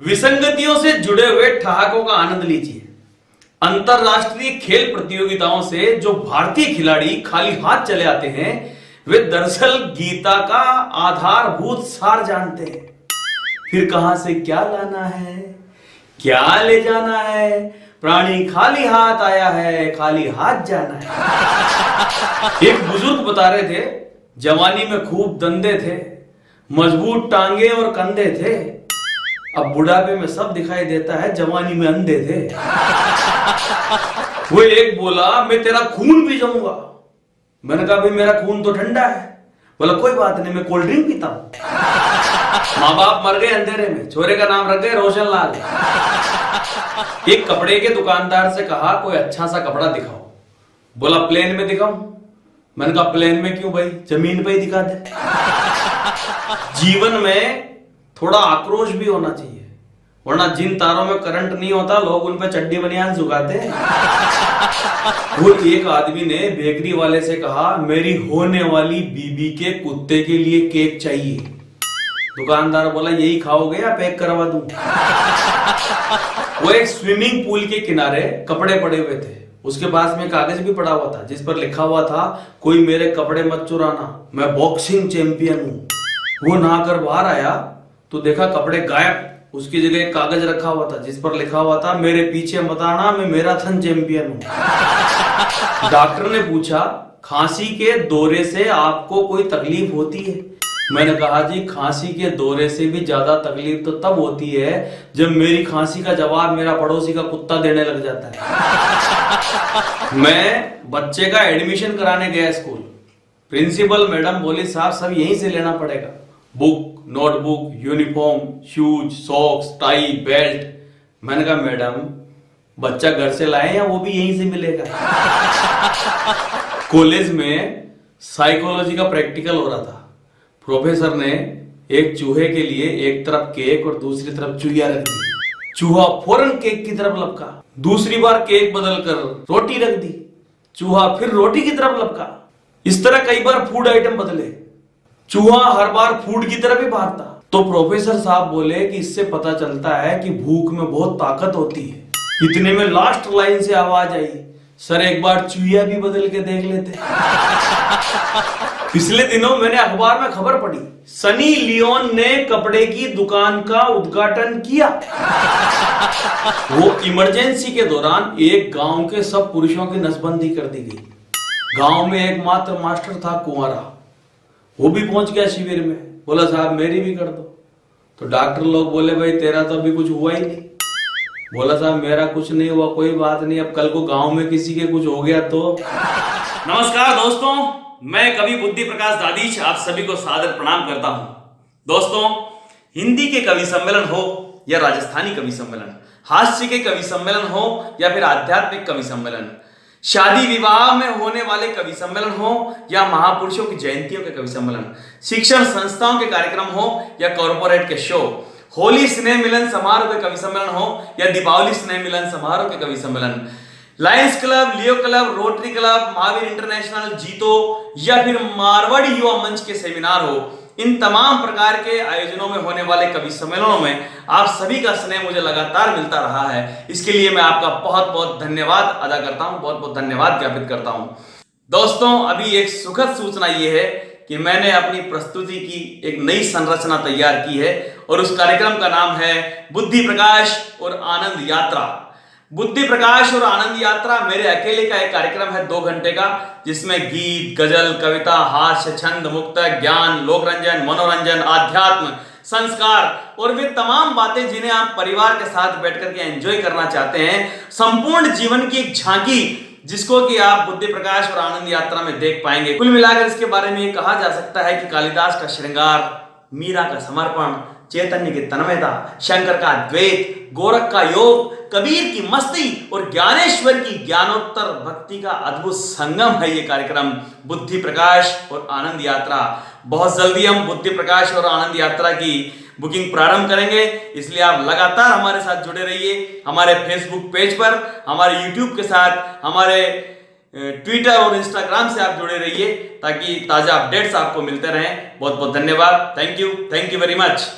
विसंगतियों से जुड़े हुए ठहाकों का आनंद लीजिए। अंतरराष्ट्रीय खेल प्रतियोगिताओं से जो भारतीय खिलाड़ी खाली हाथ चले आते हैं, वे दरअसल गीता का आधारभूत सार जानते हैं। फिर कहां से क्या लाना है, क्या ले जाना है, प्राणी खाली हाथ आया है, खाली हाथ जाना है। एक बुजुर्ग बता रहे थे, जवानी में खूब दंदे थे, मजबूत टांगे और कंधे थे, अब बुढ़ापे में सब दिखाई देता है, जवानी में अंधे थे। वो एक बोला, मैं तेरा खून पी जाऊंगा। मैंने कहा भाई मेरा खून तो ठंडा है। बोला कोई बात नहीं, मैं कोल्ड ड्रिंक पीता हूं। माँ बाप मर गए अंधेरे में, छोरे का नाम रख गए रोशन लाल। एक कपड़े के दुकानदार से कहा कोई अच्छा सा कपड़ा दिखाओ। बोला प्लेन में दिखाऊं। मैंने कहा प्लेन में क्यों भाई, जमीन पे ही दिखा दे। जीवन में थोड़ा आक्रोश भी होना चाहिए, वरना जिन तारों में करंट नहीं होता लोग उन पे चड्डी बनियान झुकाते हैं। वो एक आदमी ने बेकरी वाले से कहा मेरी होने वाली बीबी के कुत्ते के लिए केक चाहिए। दुकानदार बोला यही खाओगे या पैक करवा दूं? वो एक स्विमिंग पूल के किनारे कपड़े पड़े हुए थे, उसके पास में कागज भी पड़ा हुआ था जिस पर लिखा हुआ था कोई मेरे कपड़े मत चुराना, मैं बॉक्सिंग चैंपियन हूं। वो नहाकर बाहर आया तो देखा कपड़े गायब, उसकी जगह एक कागज रखा हुआ था जिस पर लिखा हुआ था मेरे पीछे मत आना, मैं मैराथन चैंपियन हूं। डॉक्टर ने पूछा खांसी के दौरे से आपको कोई तकलीफ होती है? मैंने कहा जी खांसी के दौरे से भी ज्यादा तकलीफ तो तब होती है जब मेरी खांसी का जवाब मेरा पड़ोसी का कुत्ता देने लग जाता है। मैं बच्चे का एडमिशन कराने गया स्कूल, प्रिंसिपल मैडम बोली साहब सब यहीं से लेना पड़ेगा, book, notebook, uniform, shoes, socks, tie, belt. मैंने कहा मैडम बच्चा घर से लाए या वो भी यहीं से मिलेगा? कॉलेज में साइकोलॉजी का प्रैक्टिकल हो रहा था। प्रोफेसर ने एक चूहे के लिए एक तरफ केक और दूसरी तरफ चूहिया रख दी। चूहा फौरन केक की तरफ लपका, दूसरी बार केक बदलकर रोटी रख दी, चूहा फिर रोटी की तरफ लपका। इस तरह कई बार फूड आइटम बदले, चूहा हर बार फूड की तरफ ही भागता। तो प्रोफेसर साहब बोले कि इससे पता चलता है कि भूख में बहुत ताकत होती है। इतने में लास्ट लाइन से आवाज आई, सर एक बार चूहिया भी बदल के देख लेते। पिछले दिनों मैंने अखबार में खबर पढ़ी, सनी लियोन ने कपड़े की दुकान का उद्घाटन किया। वो इमरजेंसी के दौरान एक गांव के सब पुरुषों की नसबंदी कर दी गई। गांव में एकमात्र मास्टर था कुंवारा, वो भी पहुंच गया शिविर में। बोला साहब मेरी भी कर दो। तो डॉक्टर लोग बोले भाई तेरा तो अभी कुछ हुआ ही नहीं। बोला साहब मेरा कुछ नहीं हुआ, कोई बात नहीं, अब कल को गांव में किसी के कुछ हो गया तो। नमस्कार दोस्तों, मैं कवि बुद्धि प्रकाश दादीच आप सभी को सादर प्रणाम करता हूं। दोस्तों, हिंदी के कवि सम्मेलन हो या राजस्थानी कवि सम्मेलन, हास्य के कवि सम्मेलन हो या फिर आध्यात्मिक कवि सम्मेलन, शादी विवाह में होने वाले कवि सम्मेलन हो या महापुरुषों की जयंतियों के कवि सम्मेलन, शिक्षण संस्थाओं के कार्यक्रम हो या कॉर्पोरेट के शो, होली स्नेह मिलन समारोह के कवि सम्मेलन हो या दीपावली स्नेह मिलन समारोह के कवि सम्मेलन, Lions Club, Leo Club, Rotary Club, Mahavir International, JITO या फिर मारवाड़ी युवा मंच के सेमिनार हो, इन तमाम प्रकार के आयोजनों में होने वाले कवि सम्मेलनों में आप सभी का स्नेह मुझे लगातार मिलता रहा है। इसके लिए मैं आपका बहुत बहुत धन्यवाद अदा करता हूं, बहुत बहुत धन्यवाद ज्ञापित करता हूं। दोस्तों, अभी एक सुखद सूचना यह है कि मैंने अपनी प्रस्तुति की एक नई संरचना तैयार की है और उस कार्यक्रम का नाम है बुद्धि प्रकाश और आनंद यात्रा। बुद्धि प्रकाश और आनंद यात्रा मेरे अकेले का एक कार्यक्रम है 2 घंटे का, जिसमें गीत, गजल, कविता, हास्य, छंद, मुक्तक, ज्ञान, लोकरंजन, मनोरंजन, आध्यात्म, संस्कार और वे तमाम बातें जिन्हें आप परिवार के साथ बैठकर के एंजॉय करना चाहते हैं, संपूर्ण जीवन की एक झांकी जिसको कि आप बुद्धि प्रकाश और आनंद यात्रा में देख पाएंगे। कुल मिलाकर इसके बारे में ये कहा जा सकता है कि कालिदास का श्रृंगार, मीरा का समर्पण, चैतन्य की तन्मयता, शंकर का द्वैत, गोरख का योग, कबीर की मस्ती और ज्ञानेश्वर की ज्ञानोत्तर भक्ति का अद्भुत संगम है ये कार्यक्रम बुद्धि प्रकाश और आनंद यात्रा। बहुत जल्दी हम बुद्धि प्रकाश और आनंद यात्रा की बुकिंग प्रारंभ करेंगे, इसलिए आप लगातार हमारे साथ जुड़े रहिए। हमारे फेसबुक पेज पर, हमारे यूट्यूब के साथ, हमारे ट्विटर और इंस्टाग्राम से आप जुड़े रहिए ताकि ताजा अपडेट्स आपको मिलते रहें। बहुत बहुत धन्यवाद। Thank you very much.